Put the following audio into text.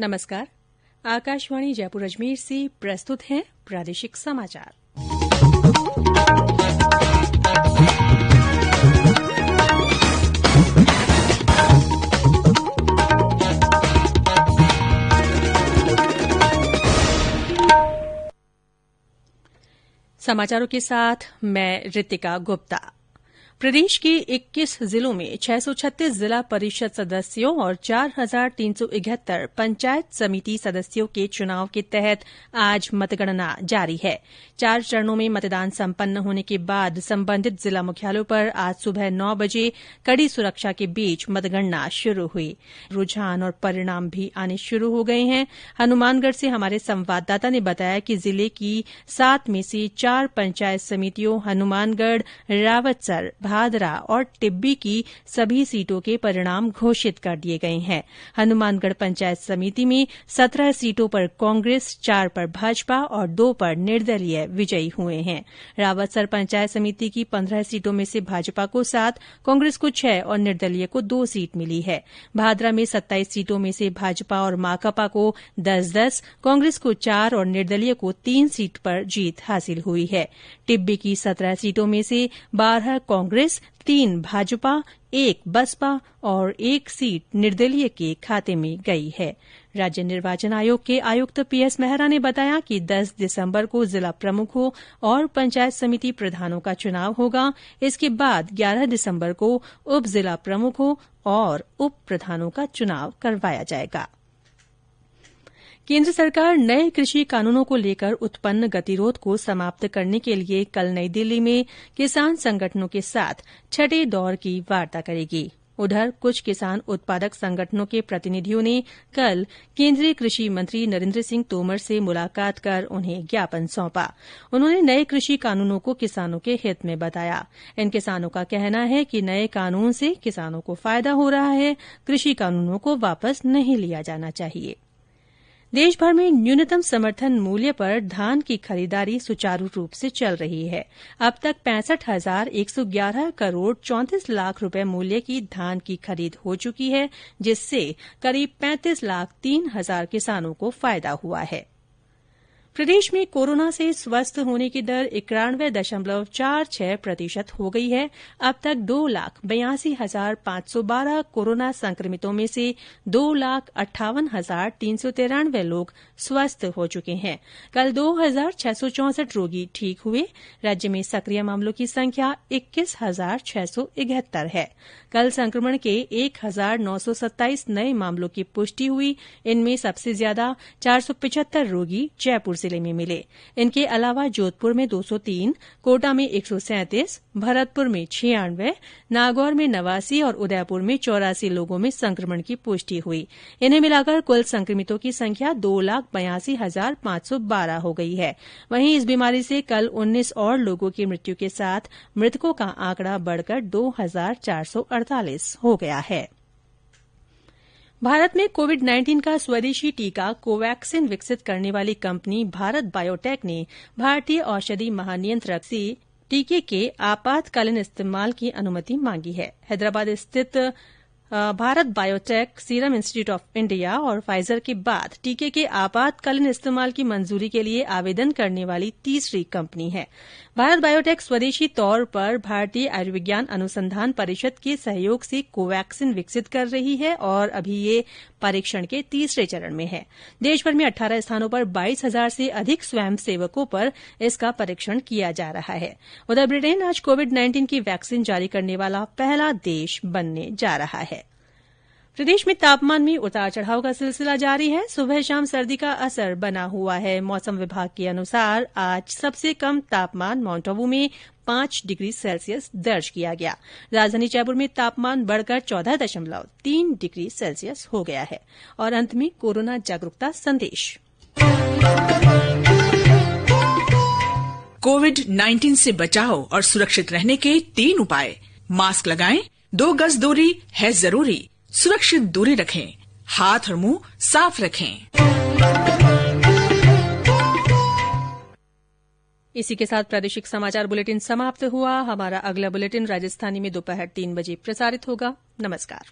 नमस्कार। आकाशवाणी जयपुर अजमेर से प्रस्तुत हैं प्रादेशिक समाचार। समाचारों के साथ मैं रितिका गुप्ता। प्रदेश के 21 जिलों में 636 जिला परिषद सदस्यों और 4,371 पंचायत समिति सदस्यों के चुनाव के तहत आज मतगणना जारी है। 4 चरणों में मतदान संपन्न होने के बाद संबंधित जिला मुख्यालयों पर आज सुबह 9 बजे कड़ी सुरक्षा के बीच मतगणना शुरू हुई। रुझान और परिणाम भी आने शुरू हो गए हैं। हनुमानगढ़ से हमारे संवाददाता ने बताया कि जिले की 7 में से 4 पंचायत समितियों हनुमानगढ़, रावतसर, भादरा और टिब्बी की सभी सीटों के परिणाम घोषित कर दिए गए हैं। हनुमानगढ़ पंचायत समिति में 17 सीटों पर कांग्रेस, 4 पर भाजपा और 2 पर निर्दलीय विजयी हुए हैं। रावतसर पंचायत समिति की 15 सीटों में से भाजपा को 7, कांग्रेस को 6 और निर्दलीय को 2 सीट मिली है। भादरा में 27 सीटों में से भाजपा और माकपा को 10-10, कांग्रेस को 4 और निर्दलीय को 3 सीट पर जीत हासिल हुई है। टिब्बी की 17 सीटों में से 12 कांग्रेस, 3 भाजपा, 1 बसपा और 1 सीट निर्दलीय के खाते में गई है। राज्य निर्वाचन आयोग के आयुक्त पीएस मेहरा ने बताया कि 10 दिसंबर को जिला प्रमुखों और पंचायत समिति प्रधानों का चुनाव होगा। इसके बाद 11 दिसंबर को उप जिला प्रमुखों और उप प्रधानों का चुनाव करवाया जाएगा। केंद्र सरकार नए कृषि कानूनों को लेकर उत्पन्न गतिरोध को समाप्त करने के लिए कल नई दिल्ली में किसान संगठनों के साथ छठे दौर की वार्ता करेगी। उधर कुछ किसान उत्पादक संगठनों के प्रतिनिधियों ने कल केंद्रीय कृषि मंत्री नरेंद्र सिंह तोमर से मुलाकात कर उन्हें ज्ञापन सौंपा। उन्होंने नए कृषि कानूनों को किसानों के हित में बताया। इन किसानों का कहना है कि नए कानून से किसानों को फायदा हो रहा है। कृषि कानूनों को वापस नहीं लिया जाना चाहिए। देशभर में न्यूनतम समर्थन मूल्य पर धान की खरीदारी सुचारू रूप से चल रही है। अब तक 65,111 करोड़ 34 लाख रुपए मूल्य की धान की खरीद हो चुकी है, जिससे करीब 35,03,000 किसानों को फायदा हुआ है। प्रदेश में कोरोना से स्वस्थ होने की दर 91.46% हो गई है। अब तक 2,82,512 कोरोना संक्रमितों में से 2,58,393 लोग स्वस्थ हो चुके हैं। कल 2,664 रोगी ठीक हुए। राज्य में सक्रिय मामलों की संख्या 21,671 है। कल संक्रमण के 1,927 नए मामलों की पुष्टि हुई। इनमें सबसे ज्यादा 475 रोगी जयपुर जिले में मिले। इनके अलावा जोधपुर में 203, कोटा में 137, भरतपुर में 96, नागौर में 89 और उदयपुर में 84 लोगों में संक्रमण की पुष्टि हुई। इन्हें मिलाकर कुल संक्रमितों की संख्या 2,82,512 हो गई है। वहीं इस बीमारी से कल 19 और लोगों की मृत्यु के साथ मृतकों का आंकड़ा बढ़कर 2,448 हो गया है। भारत में कोविड-19 का स्वदेशी टीका कोवैक्सिन विकसित करने वाली कंपनी भारत बायोटेक ने भारतीय औषधि महानियंत्रक से टीके के आपातकालीन इस्तेमाल की अनुमति मांगी है। हैदराबाद स्थित Bharat biotech, serum institute of India और फाइजर के बाद टीके के आपातकालीन इस्तेमाल की मंजूरी के लिए आवेदन करने वाली तीसरी कंपनी है। भारत बायोटेक स्वदेशी तौर पर भारतीय आयुर्विज्ञान अनुसंधान परिषद के सहयोग से कोवैक्सिन विकसित कर रही है और अभी ये परीक्षण के तीसरे चरण में है। देशभर में 18 स्थानों पर 22,000 से अधिक स्वयंसेवकों पर इसका परीक्षण किया जा रहा है। उधर ब्रिटेन आज कोविड-19 की वैक्सीन जारी करने वाला पहला देश बनने जा रहा है। प्रदेश में तापमान में उतार चढ़ाव का सिलसिला जारी है। सुबह शाम सर्दी का असर बना हुआ है। मौसम विभाग के अनुसार आज सबसे कम तापमान माउंट आबू में 5 डिग्री सेल्सियस दर्ज किया गया। राजधानी जयपुर में तापमान बढ़कर 14.3 डिग्री सेल्सियस हो गया है। और अंत में कोरोना जागरूकता संदेश। कोविड-19 से बचाव और सुरक्षित रहने के 3 उपाय। मास्क लगाएं, 2 गज दूरी है जरूरी, सुरक्षित दूरी रखें, हाथ और मुंह साफ रखें। इसी के साथ प्रादेशिक समाचार बुलेटिन समाप्त हुआ। हमारा अगला बुलेटिन राजस्थानी में दोपहर 3 बजे प्रसारित होगा। नमस्कार।